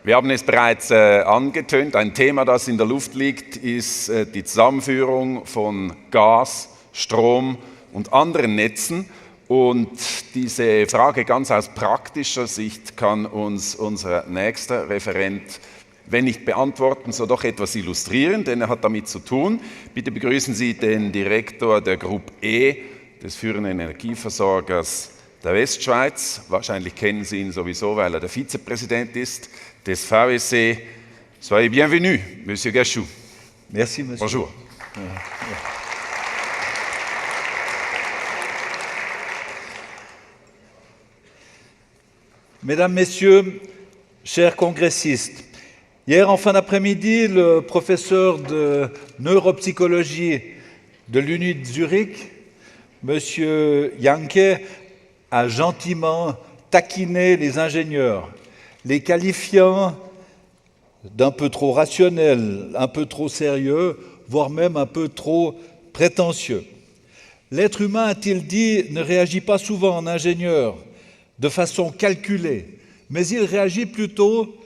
Wir haben es bereits angetönt, ein Thema, das in der Luft liegt, ist die Zusammenführung von Gas, Strom und anderen Netzen. Und diese Frage ganz aus praktischer Sicht kann uns unser nächster Referent, wenn nicht beantworten, so doch etwas illustrieren, denn er hat damit zu tun. Bitte begrüßen Sie den Direktor der Gruppe E, des führenden Energieversorgers der Westschweiz. Wahrscheinlich kennen Sie ihn sowieso, weil er der Vizepräsident ist des VEC. Soyez bienvenue, Monsieur Gachou. Merci, Monsieur. Bonjour. Mesdames, Messieurs, chers congressistes, hier en fin d'après-midi, le professeur de neuropsychologie de l'Uni de Zurich, Monsieur Janke, a gentiment taquiné les ingénieurs, les qualifiant d'un peu trop rationnels, un peu trop sérieux, voire même un peu trop prétentieux. L'être humain, a-t-il dit, ne réagit pas souvent en ingénieur, de façon calculée, mais il réagit plutôt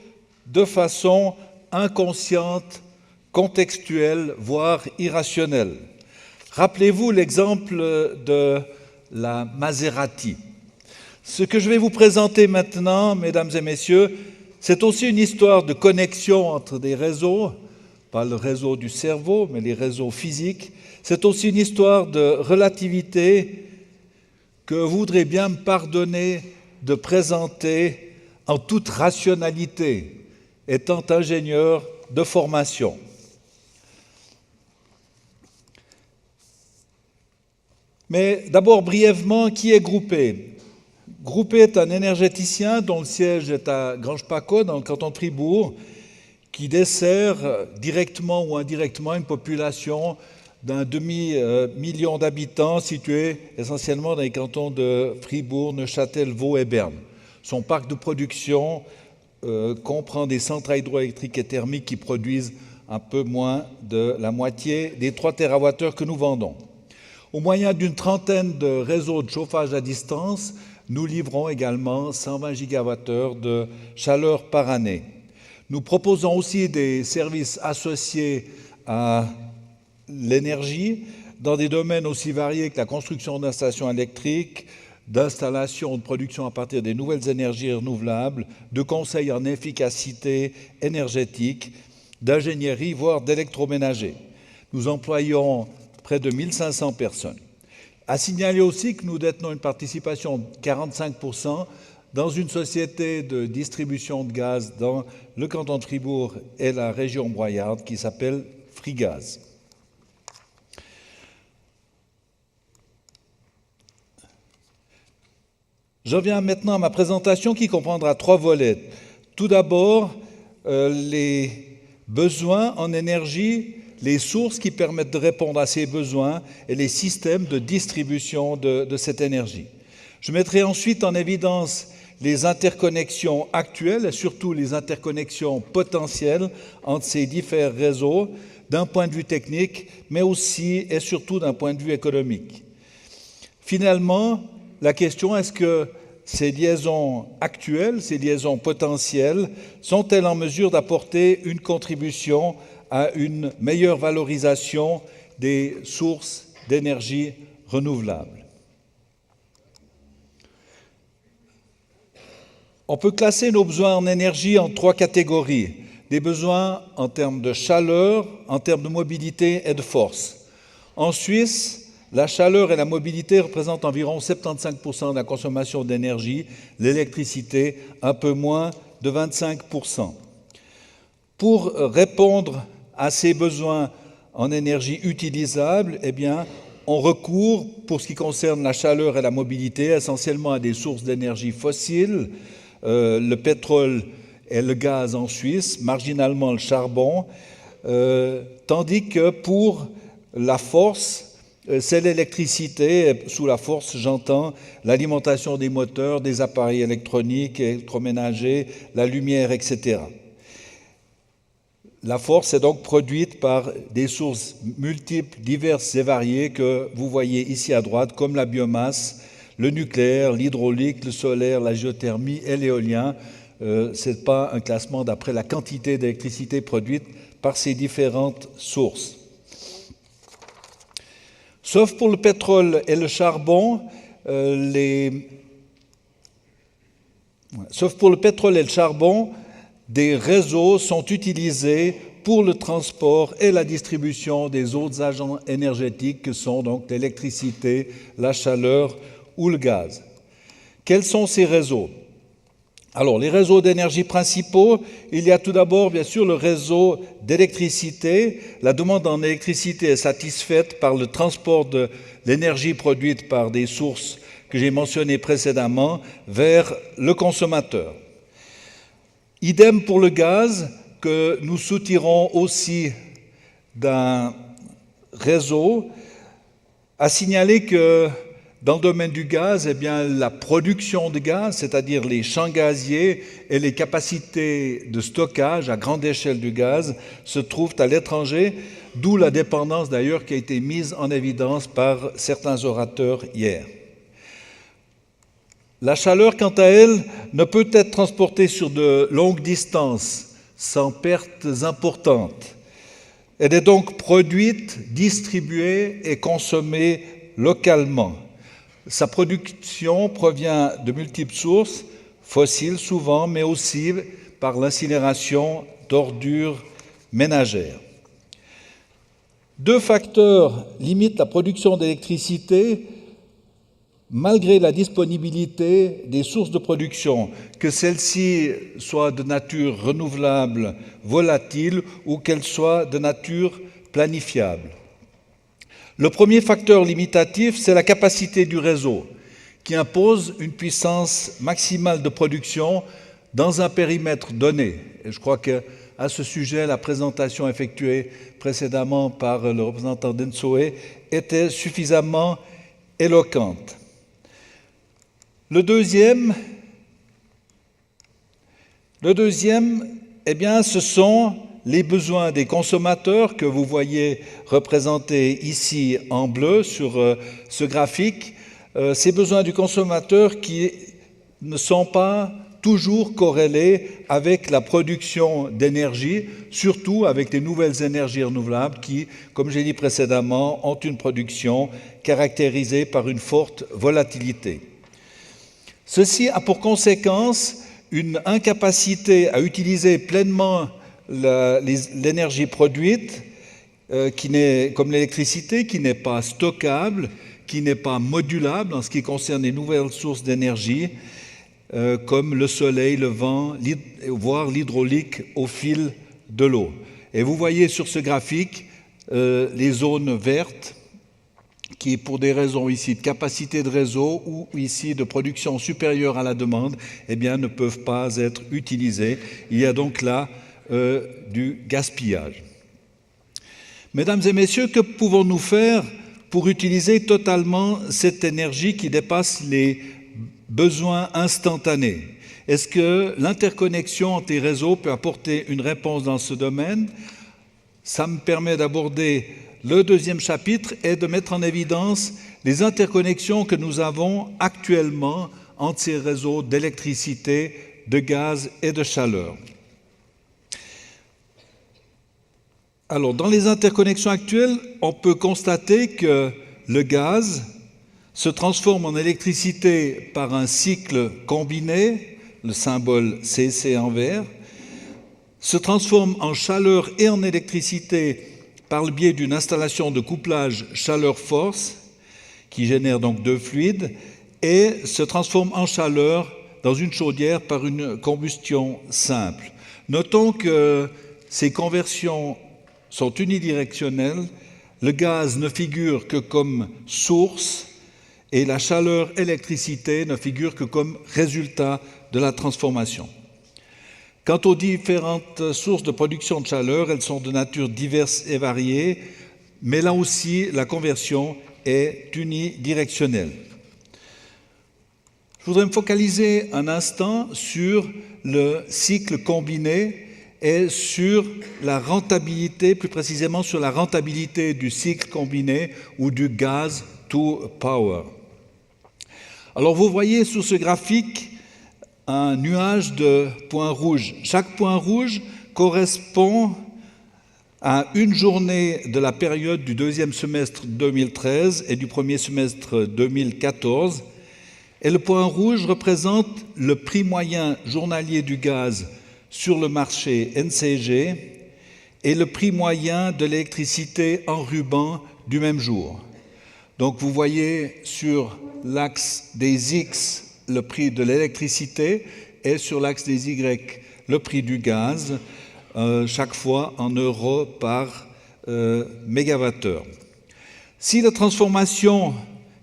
de façon inconsciente, contextuelle, voire irrationnelle. Rappelez-vous l'exemple de la Maserati. Ce que je vais vous présenter maintenant, mesdames et messieurs, c'est aussi une histoire de connexion entre des réseaux, pas le réseau du cerveau, mais les réseaux physiques. C'est aussi une histoire de relativité que vous voudrez bien me pardonner de présenter en toute rationalité, étant ingénieur de formation. Mais d'abord, brièvement, qui est Groupé ? Groupé est un énergéticien dont le siège est à Granges-Paccot, dans le canton de Fribourg, qui dessert directement ou indirectement une population d'un demi-million d'habitants situés essentiellement dans les cantons de Fribourg, Neuchâtel, Vaud et Berne. Son parc de production comprend des centrales hydroélectriques et thermiques qui produisent un peu moins de la moitié des 3 TWh que nous vendons. Au moyen d'une trentaine de réseaux de chauffage à distance, nous livrons également 120 gigawattheures de chaleur par année. Nous proposons aussi des services associés à l'énergie dans des domaines aussi variés que la construction d'installations électriques, d'installations de production à partir des nouvelles énergies renouvelables, de conseils en efficacité énergétique, d'ingénierie, voire d'électroménager. Nous employons près de 1500 personnes. À signaler aussi que nous détenons une participation de 45% dans une société de distribution de gaz dans le canton de Fribourg et la région broyarde qui s'appelle Frigaz. J'en viens maintenant à ma présentation qui comprendra 3 volets. Tout d'abord, les besoins en énergie, les sources qui permettent de répondre à ces besoins et les systèmes de distribution de cette énergie. Je mettrai ensuite en évidence les interconnexions actuelles et surtout les interconnexions potentielles entre ces différents réseaux d'un point de vue technique, mais aussi et surtout d'un point de vue économique. Finalement, la question est-ce que ces liaisons actuelles, ces liaisons potentielles, sont-elles en mesure d'apporter une contribution à une meilleure valorisation des sources d'énergie renouvelables? On peut classer nos besoins en énergie en 3 catégories. Des besoins en termes de chaleur, en termes de mobilité et de force. En Suisse, la chaleur et la mobilité représentent environ 75% de la consommation d'énergie, l'électricité un peu moins de 25%. Pour répondre à ces besoins en énergie utilisable, eh bien, on recourt, pour ce qui concerne la chaleur et la mobilité, essentiellement à des sources d'énergie fossiles, le pétrole et le gaz en Suisse, marginalement le charbon, tandis que pour la force, c'est l'électricité, et sous la force, j'entends l'alimentation des moteurs, des appareils électroniques, électroménagers, la lumière, etc. La force est donc produite par des sources multiples, diverses et variées que vous voyez ici à droite, comme la biomasse, le nucléaire, l'hydraulique, le solaire, la géothermie et l'éolien. Ce n'est pas un classement d'après la quantité d'électricité produite par ces différentes sources. Sauf pour le pétrole et le charbon, des réseaux sont utilisés pour le transport et la distribution des autres agents énergétiques que sont donc l'électricité, la chaleur ou le gaz. Quels sont ces réseaux? Alors, les réseaux d'énergie principaux, il y a tout d'abord, bien sûr, le réseau d'électricité. La demande en électricité est satisfaite par le transport de l'énergie produite par des sources que j'ai mentionnées précédemment vers le consommateur. Idem pour le gaz, que nous soutirons aussi d'un réseau. À signaler que dans le domaine du gaz, eh bien, la production de gaz, c'est-à-dire les champs gaziers et les capacités de stockage à grande échelle du gaz, se trouvent à l'étranger, d'où la dépendance d'ailleurs qui a été mise en évidence par certains orateurs hier. La chaleur, quant à elle, ne peut être transportée sur de longues distances sans pertes importantes. Elle est donc produite, distribuée et consommée localement. Sa production provient de multiples sources, fossiles souvent, mais aussi par l'incinération d'ordures ménagères. Deux facteurs limitent la production d'électricité malgré la disponibilité des sources de production, que celles-ci soient de nature renouvelable, volatile, ou qu'elles soient de nature planifiable. Le premier facteur limitatif, c'est la capacité du réseau, qui impose une puissance maximale de production dans un périmètre donné. Et je crois qu'à ce sujet, la présentation effectuée précédemment par le représentant d'ENSOE était suffisamment éloquente. Le deuxième, eh bien, ce sont les besoins des consommateurs que vous voyez représentés ici en bleu sur ce graphique. Ces besoins du consommateur qui ne sont pas toujours corrélés avec la production d'énergie, surtout avec les nouvelles énergies renouvelables qui, comme j'ai dit précédemment, ont une production caractérisée par une forte volatilité. Ceci a pour conséquence une incapacité à utiliser pleinement l'énergie produite, comme l'électricité, qui n'est pas stockable, qui n'est pas modulable en ce qui concerne les nouvelles sources d'énergie, comme le soleil, le vent, voire l'hydraulique au fil de l'eau. Et vous voyez sur ce graphique les zones vertes, qui, pour des raisons ici de capacité de réseau ou ici de production supérieure à la demande, eh bien, ne peuvent pas être utilisées. Il y a donc là du gaspillage. Mesdames et messieurs, que pouvons-nous faire pour utiliser totalement cette énergie qui dépasse les besoins instantanés? Est-ce que l'interconnexion entre les réseaux peut apporter une réponse dans ce domaine? Ça me permet d'aborder le deuxième chapitre et de mettre en évidence les interconnexions que nous avons actuellement entre ces réseaux d'électricité, de gaz et de chaleur. Alors, dans les interconnexions actuelles, on peut constater que le gaz se transforme en électricité par un cycle combiné, le symbole CC en vert, se transforme en chaleur et en électricité par le biais d'une installation de couplage chaleur-force qui génère donc deux fluides et se transforme en chaleur dans une chaudière par une combustion simple. Notons que ces conversions sont unidirectionnelles, le gaz ne figure que comme source et la chaleur-électricité ne figure que comme résultat de la transformation. Quant aux différentes sources de production de chaleur, elles sont de nature diverse et variée, mais là aussi, la conversion est unidirectionnelle. Je voudrais me focaliser un instant sur le cycle combiné et sur la rentabilité, plus précisément sur la rentabilité du cycle combiné ou du gas to power. Alors vous voyez sur ce graphique un nuage de points rouges. Chaque point rouge correspond à une journée de la période du deuxième semestre 2013 et du premier semestre 2014. Et le point rouge représente le prix moyen journalier du gaz sur le marché NCG et le prix moyen de l'électricité en ruban du même jour. Donc vous voyez sur l'axe des X le prix de l'électricité et sur l'axe des Y le prix du gaz, chaque fois en euros par mégawattheure. Si la transformation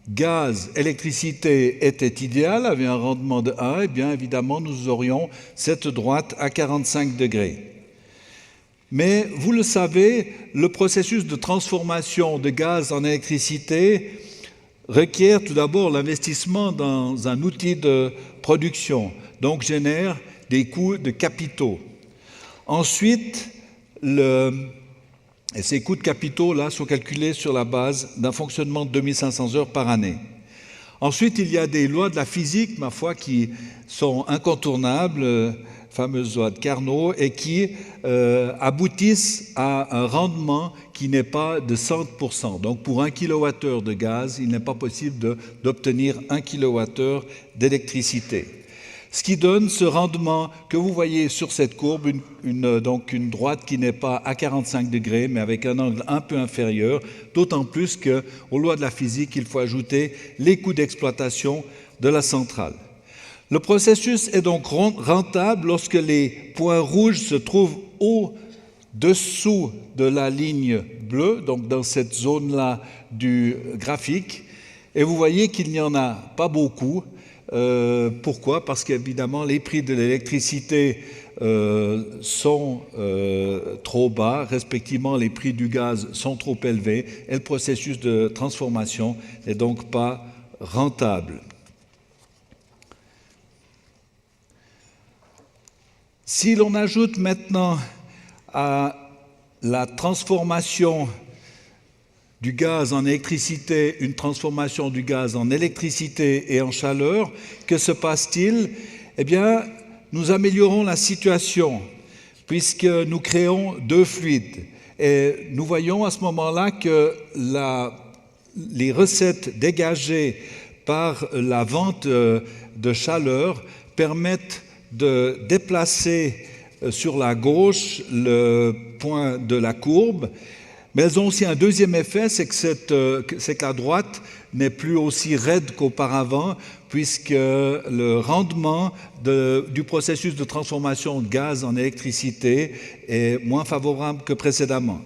gaz-électricité était idéale, avait un rendement de 1, eh bien évidemment nous aurions cette droite à 45 degrés. Mais vous le savez, le processus de transformation de gaz en électricité requiert tout d'abord l'investissement dans un outil de production, donc génère des coûts de capitaux. Ensuite, et ces coûts de capitaux là sont calculés sur la base d'un fonctionnement de 2500 heures par année. Ensuite, il y a des lois de la physique, ma foi, qui sont incontournables, fameuses lois de Carnot, et qui aboutissent à un rendement qui n'est pas de 100%. Donc pour 1 kWh de gaz, il n'est pas possible d'obtenir 1 kWh d'électricité. Ce qui donne ce rendement que vous voyez sur cette courbe, donc une droite qui n'est pas à 45 degrés, mais avec un angle un peu inférieur, d'autant plus qu'aux lois de la physique, il faut ajouter les coûts d'exploitation de la centrale. Le processus est donc rentable lorsque les points rouges se trouvent au-dessous de la ligne bleue, donc dans cette zone-là du graphique, et vous voyez qu'il n'y en a pas beaucoup. Pourquoi ? Parce qu'évidemment, les prix de l'électricité sont trop bas, respectivement, les prix du gaz sont trop élevés, et le processus de transformation n'est donc pas rentable. Si l'on ajoute maintenant à la transformation du gaz en électricité, une transformation du gaz en électricité et en chaleur, que se passe-t-il ? Eh bien, nous améliorons la situation puisque nous créons deux fluides. Et nous voyons à ce moment-là que les recettes dégagées par la vente de chaleur permettent de déplacer sur la gauche le point de la courbe, mais elles ont aussi un deuxième effet, c'est que la droite n'est plus aussi raide qu'auparavant, puisque le rendement du processus de transformation de gaz en électricité est moins favorable que précédemment.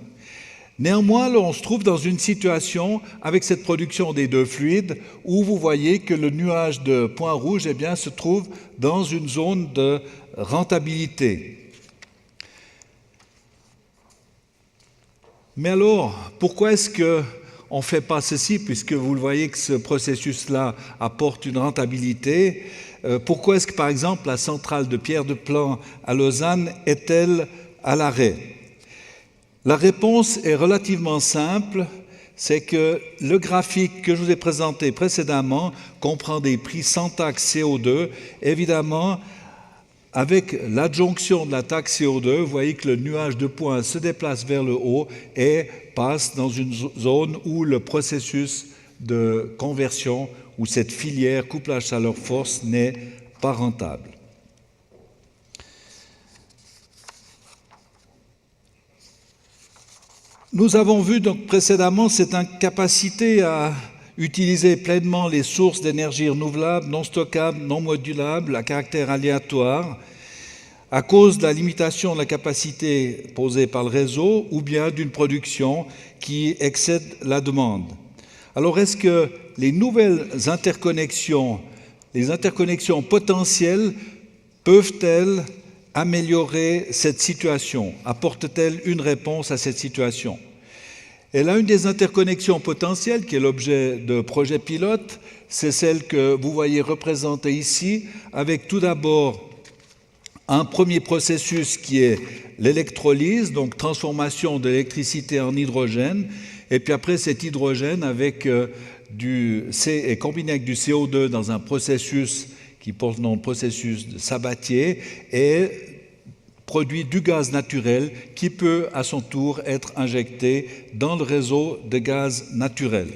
Néanmoins, là, on se trouve dans une situation avec cette production des deux fluides où vous voyez que le nuage de points rouges eh bien, se trouve dans une zone de rentabilité. Mais alors, pourquoi est-ce qu'on ne fait pas ceci, puisque vous le voyez que ce processus-là apporte une rentabilité? Pourquoi est-ce que, par exemple, la centrale de Pierre de Plan à Lausanne est-elle à l'arrêt? La réponse est relativement simple, c'est que le graphique que je vous ai présenté précédemment comprend des prix sans taxe CO2. Évidemment, avec l'adjonction de la taxe CO2, vous voyez que le nuage de points se déplace vers le haut et passe dans une zone où le processus de conversion, où cette filière couplage chaleur-force n'est pas rentable. Nous avons vu donc précédemment cette incapacité à utiliser pleinement les sources d'énergie renouvelables, non stockables, non modulables, à caractère aléatoire, à cause de la limitation de la capacité posée par le réseau ou bien d'une production qui excède la demande. Alors est-ce que les nouvelles interconnexions, les interconnexions potentielles, peuvent-elles améliorer cette situation? Apportent-elles une réponse à cette situation? Et là, une des interconnexions potentielles, qui est l'objet de projets pilotes, c'est celle que vous voyez représentée ici, avec tout d'abord un premier processus qui est l'électrolyse, donc transformation de l'électricité en hydrogène, et puis après cet hydrogène est combiné avec du CO2 dans un processus qui porte le nom de processus de Sabatier, et produit du gaz naturel qui peut à son tour être injecté dans le réseau de gaz naturel.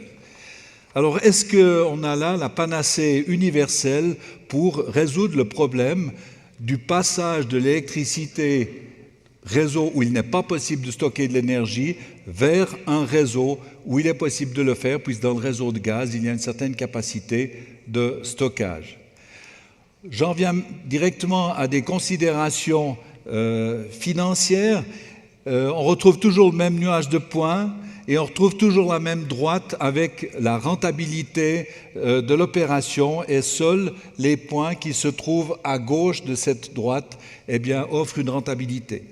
Alors, est-ce qu'on a là la panacée universelle pour résoudre le problème du passage de l'électricité réseau où il n'est pas possible de stocker de l'énergie vers un réseau où il est possible de le faire, puisque dans le réseau de gaz, il y a une certaine capacité de stockage. J'en viens directement à des considérations financières. On retrouve toujours le même nuage de points et on retrouve toujours la même droite avec la rentabilité de l'opération, et seuls les points qui se trouvent à gauche de cette droite offrent une rentabilité.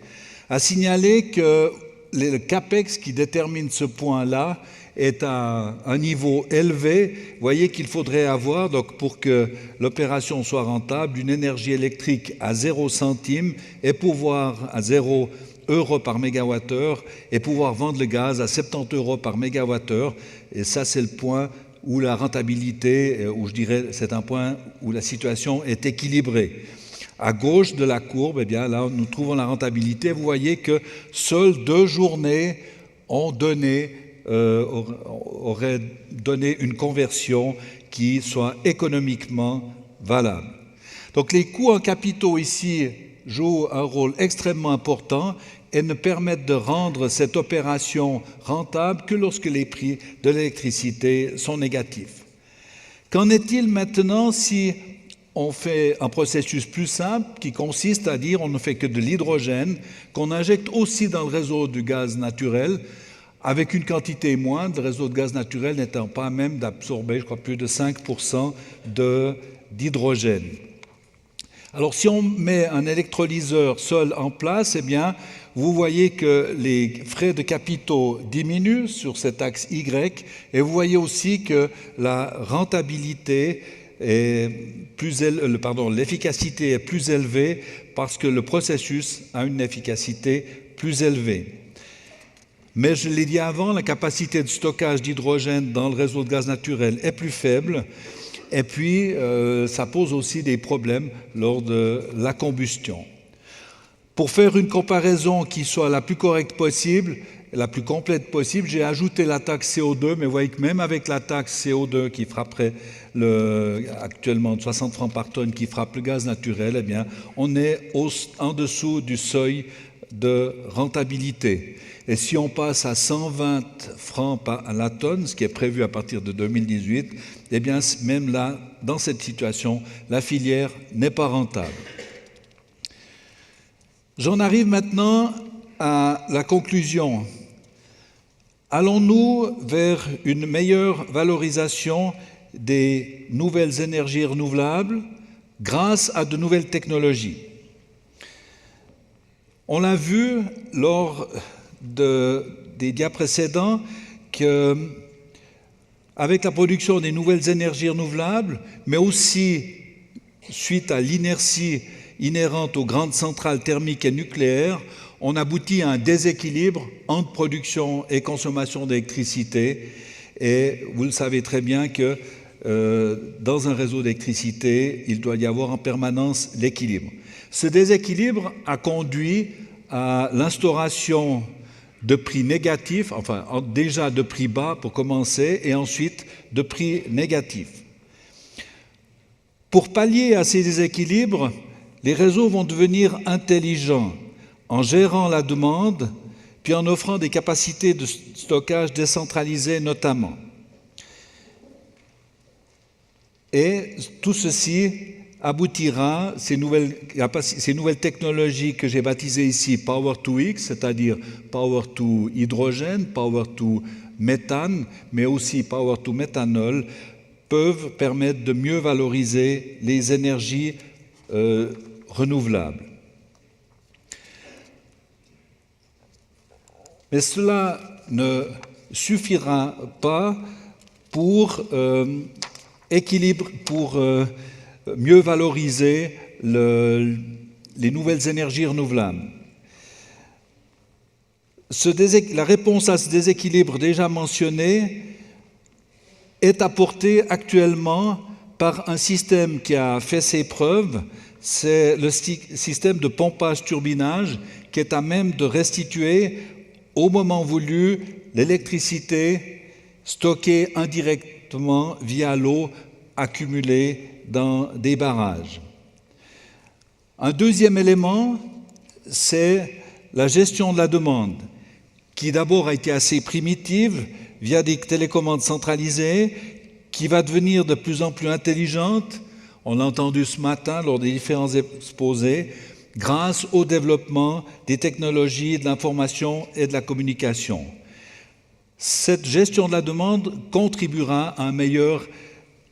À signaler que le CAPEX qui détermine ce point-là est à un niveau élevé. Vous voyez qu'il faudrait avoir, donc, pour que l'opération soit rentable, une énergie électrique à 0 centime et pouvoir à 0 euros par mégawattheure et pouvoir vendre le gaz à 70 euros par mégawattheure. Et ça, c'est le point où la rentabilité, où je dirais, c'est un point où la situation est équilibrée. À gauche de la courbe, là, nous trouvons la rentabilité. Vous voyez que seules 2 journées auraient donné une conversion qui soit économiquement valable. Donc les coûts en capitaux ici jouent un rôle extrêmement important et ne permettent de rendre cette opération rentable que lorsque les prix de l'électricité sont négatifs. Qu'en est-il maintenant si on fait un processus plus simple qui consiste à dire on ne fait que de l'hydrogène qu'on injecte aussi dans le réseau du gaz naturel avec une quantité moindre, le réseau de gaz naturel n'étant pas même d'absorber, je crois, plus de 5% d'hydrogène. Alors si on met un électrolyseur seul en place, vous voyez que les frais de capitaux diminuent sur cet axe Y, et vous voyez aussi que la rentabilité l'efficacité est plus élevée parce que le processus a une efficacité plus élevée. Mais je l'ai dit avant, la capacité de stockage d'hydrogène dans le réseau de gaz naturel est plus faible, et puis ça pose aussi des problèmes lors de la combustion. Pour faire une comparaison qui soit la plus correcte possible, la plus complète possible, j'ai ajouté la taxe CO2, mais vous voyez que même avec la taxe CO2 qui frapperait actuellement 60 francs par tonne, qui frappe le gaz naturel, on est en dessous du seuil de rentabilité. Et si on passe à 120 francs à la tonne, ce qui est prévu à partir de 2018, même là, dans cette situation, la filière n'est pas rentable. J'en arrive maintenant à la conclusion. Allons-nous vers une meilleure valorisation des nouvelles énergies renouvelables grâce à de nouvelles technologies? On l'a vu lors des dias précédents qu'avec la production des nouvelles énergies renouvelables, mais aussi suite à l'inertie inhérente aux grandes centrales thermiques et nucléaires, on aboutit à un déséquilibre entre production et consommation d'électricité. Et vous le savez très bien que dans un réseau d'électricité, il doit y avoir en permanence l'équilibre. Ce déséquilibre a conduit à l'instauration de prix négatifs, enfin déjà de prix bas pour commencer, et ensuite de prix négatifs. Pour pallier à ces déséquilibres, les réseaux vont devenir intelligents en gérant la demande, puis en offrant des capacités de stockage décentralisées notamment. Et tout ceci aboutira, ces nouvelles technologies que j'ai baptisées ici Power to X, c'est-à-dire Power to hydrogène, Power to méthane, mais aussi Power to méthanol, peuvent permettre de mieux valoriser les énergies renouvelables. Mais cela ne suffira pas pour mieux valoriser les nouvelles énergies renouvelables. La réponse à ce déséquilibre déjà mentionné est apportée actuellement par un système qui a fait ses preuves, c'est le système de pompage-turbinage qui est à même de restituer au moment voulu l'électricité stockée indirectement via l'eau accumulée dans des barrages. Un deuxième élément, c'est la gestion de la demande, qui d'abord a été assez primitive via des télécommandes centralisées, qui va devenir de plus en plus intelligente, on l'a entendu ce matin lors des différents exposés, grâce au développement des technologies de l'information et de la communication. Cette gestion de la demande contribuera à un meilleur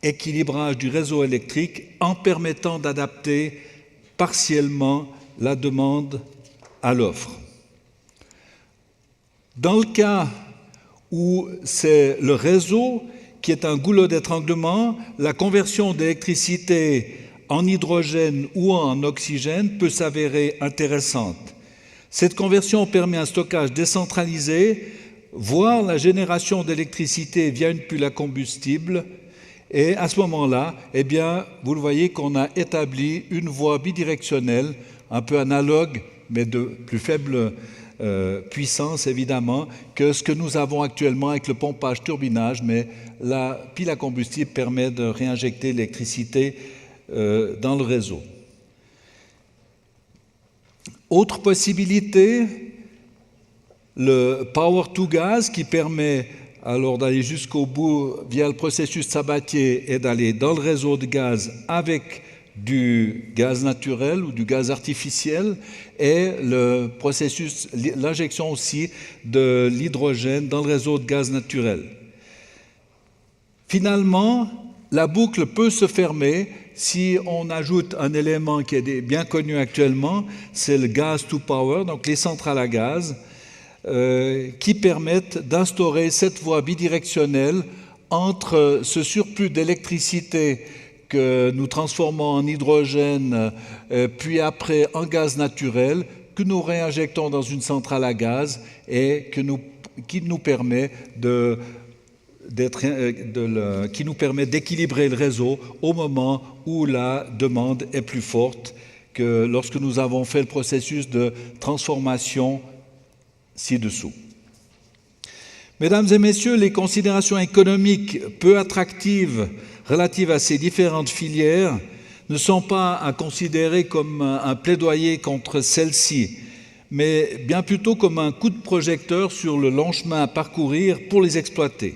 équilibrage du réseau électrique en permettant d'adapter partiellement la demande à l'offre. Dans le cas où c'est le réseau qui est un goulot d'étranglement, la conversion d'électricité en hydrogène ou en oxygène peut s'avérer intéressante. Cette conversion permet un stockage décentralisé, voire la génération d'électricité via une pile à combustible. Et à ce moment-là, eh bien, vous le voyez qu'on a établi une voie bidirectionnelle, un peu analogue, mais de plus faible puissance, évidemment, que ce que nous avons actuellement avec le pompage-turbinage, mais la pile à combustible permet de réinjecter l'électricité dans le réseau. Autre possibilité, le power to gas qui permet alors d'aller jusqu'au bout via le processus Sabatier et d'aller dans le réseau de gaz avec du gaz naturel ou du gaz artificiel et le processus, l'injection aussi de l'hydrogène dans le réseau de gaz naturel. Finalement, la boucle peut se fermer si on ajoute un élément qui est bien connu actuellement, c'est le gas to power, donc les centrales à gaz, qui permettent d'instaurer cette voie bidirectionnelle entre ce surplus d'électricité que nous transformons en hydrogène, puis après en gaz naturel, que nous réinjectons dans une centrale à gaz et qui nous permet d'équilibrer le réseau au moment où la demande est plus forte que lorsque nous avons fait le processus de transformation ci-dessous. Mesdames et messieurs, les considérations économiques peu attractives relatives à ces différentes filières ne sont pas à considérer comme un plaidoyer contre celles-ci, mais bien plutôt comme un coup de projecteur sur le long chemin à parcourir pour les exploiter.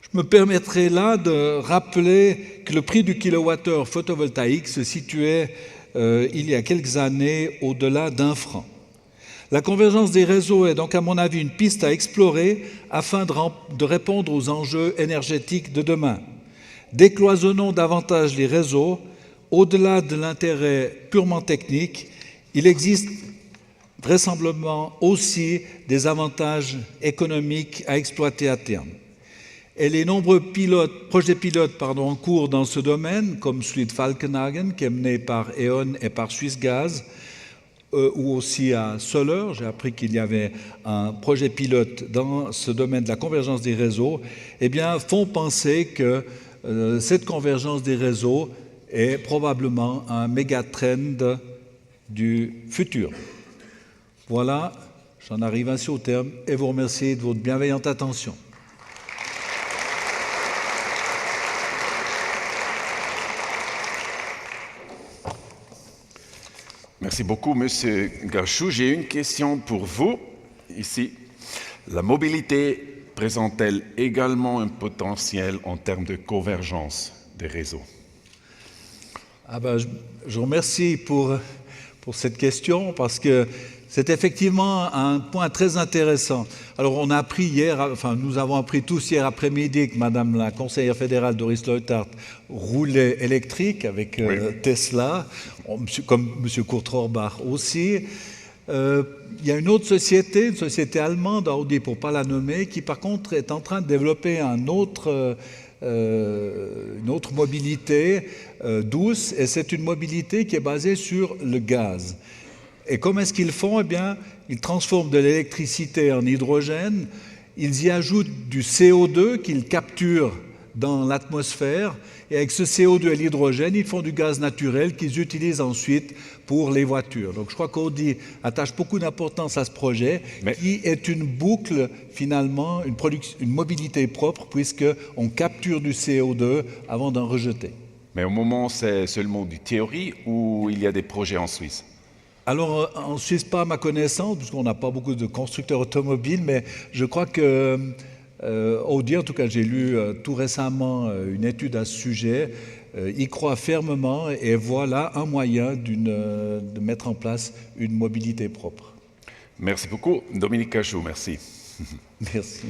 Je me permettrai là de rappeler que le prix du kilowattheure photovoltaïque se situait il y a quelques années au-delà d'1 franc. La convergence des réseaux est donc, à mon avis, une piste à explorer afin de répondre aux enjeux énergétiques de demain. Décloisonnons davantage les réseaux. Au-delà de l'intérêt purement technique, il existe vraisemblablement aussi des avantages économiques à exploiter à terme. Et les nombreux projets pilotes en cours dans ce domaine, comme celui de Falkenhagen, qui est mené par E.ON et par Swissgaz, ou aussi à Soleure, j'ai appris qu'il y avait un projet pilote dans ce domaine de la convergence des réseaux, eh bien, font penser que cette convergence des réseaux est probablement un méga-trend du futur. Voilà, j'en arrive ainsi au terme et vous remercie de votre bienveillante attention. Merci beaucoup, Monsieur Garchoux. J'ai une question pour vous, ici. La mobilité présente-t-elle également un potentiel en termes de convergence des réseaux? Je vous remercie pour cette question, parce que c'est effectivement un point très intéressant. Alors, on a appris nous avons appris tous hier après-midi que Madame la conseillère fédérale Doris Leuthard roulait électrique avec Tesla, comme M. Kurt Rohrbach aussi. Il y a une autre société, une société allemande, Audi pour ne pas la nommer, qui par contre est en train de développer une autre mobilité douce, et c'est une mobilité qui est basée sur le gaz. Et comment est-ce qu'ils font? Eh bien, ils transforment de l'électricité en hydrogène, ils y ajoutent du CO2 qu'ils capturent dans l'atmosphère. Et avec ce CO2 et l'hydrogène, ils font du gaz naturel qu'ils utilisent ensuite pour les voitures. Donc je crois qu'Audi attache beaucoup d'importance à ce projet qui est une boucle, finalement, une mobilité propre, puisqu'on capture du CO2 avant d'en rejeter. Mais au moment, c'est seulement du théorie ou il y a des projets en Suisse? Alors, en Suisse, pas à ma connaissance, puisqu'on n'a pas beaucoup de constructeurs automobiles, mais je crois que Audi, en tout cas, j'ai lu tout récemment une étude à ce sujet, y croit fermement et voilà un moyen de mettre en place une mobilité propre. Merci beaucoup. Dominique Cachou, merci. Merci.